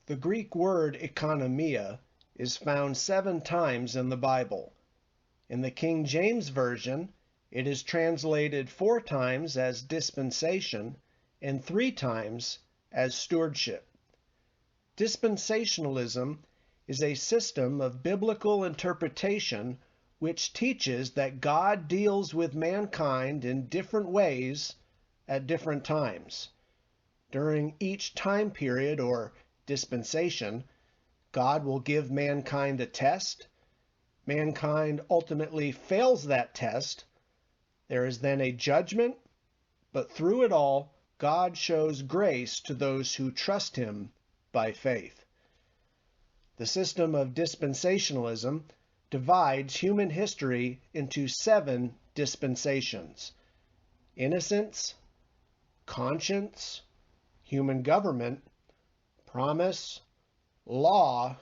The Greek word economia is found 7 times in the Bible. In the King James Version, it is translated 4 times as dispensation and 3 times as stewardship. Dispensationalism is a system of biblical interpretation which teaches that God deals with mankind in different ways at different times. During each time period or dispensation, God will give mankind a test. Mankind ultimately fails that test. There is then a judgment, but through it all, God shows grace to those who trust Him by faith. The system of dispensationalism divides human history into 7 dispensations: innocence, conscience, human government, promise, law,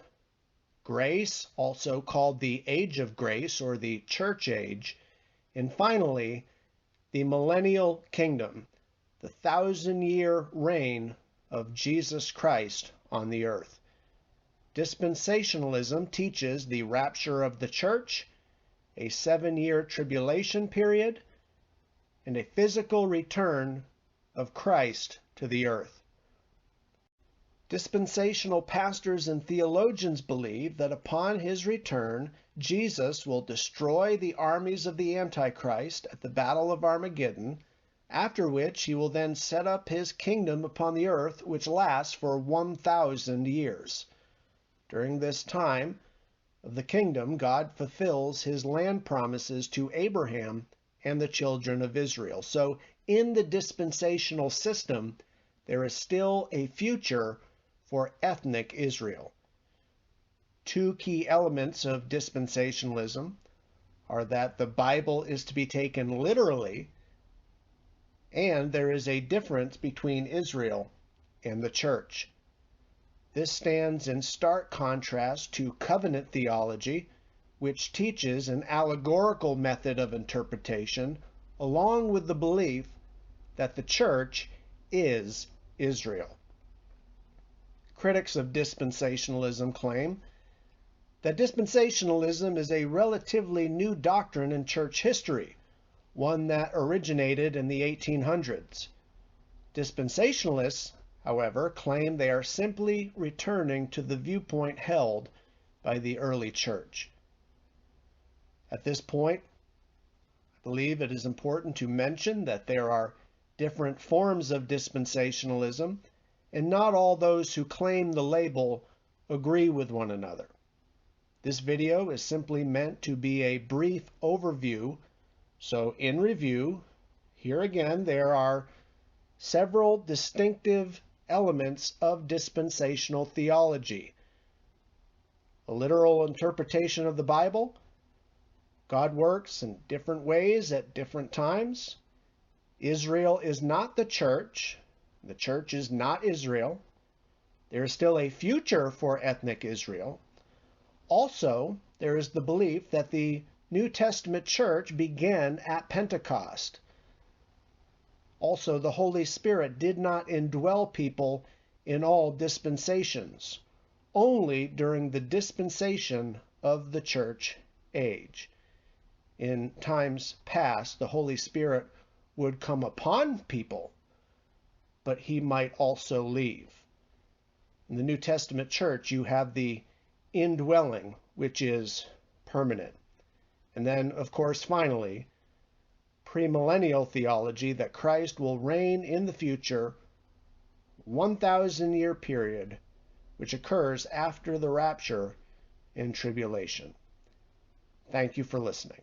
grace, also called the Age of Grace or the Church Age, and finally, the Millennial Kingdom, the 1,000-year reign of Jesus Christ on the earth. Dispensationalism teaches the rapture of the church, a 7-year tribulation period, and a physical return of Christ to the earth. Dispensational pastors and theologians believe that upon his return, Jesus will destroy the armies of the Antichrist at the Battle of Armageddon, after which he will then set up his kingdom upon the earth, which lasts for 1,000 years. During this time of the kingdom, God fulfills his land promises to Abraham and the children of Israel. So in the dispensational system, there is still a future for ethnic Israel. 2 key elements of dispensationalism are that the Bible is to be taken literally, and there is a difference between Israel and the church. This stands in stark contrast to covenant theology, which teaches an allegorical method of interpretation, along with the belief that the church is Israel. Critics of dispensationalism claim that dispensationalism is a relatively new doctrine in church history, one that originated in the 1800s. Dispensationalists, however, claim they are simply returning to the viewpoint held by the early church. At this point, I believe it is important to mention that there are different forms of dispensationalism, and not all those who claim the label agree with one another. This video is simply meant to be a brief overview. So in review, here again, there are several distinctive elements of dispensational theology: a literal interpretation of the Bible, God works in different ways at different times, Israel is not the church is not Israel, there is still a future for ethnic Israel. Also, there is the belief that the New Testament church began at Pentecost. Also, the Holy Spirit did not indwell people in all dispensations, only during the dispensation of the church age. In times past, the Holy Spirit would come upon people, but he might also leave. In the New Testament church, you have the indwelling, which is permanent. And then, of course, finally, premillennial theology, that Christ will reign in the future, 1,000-year period, which occurs after the rapture and tribulation. Thank you for listening.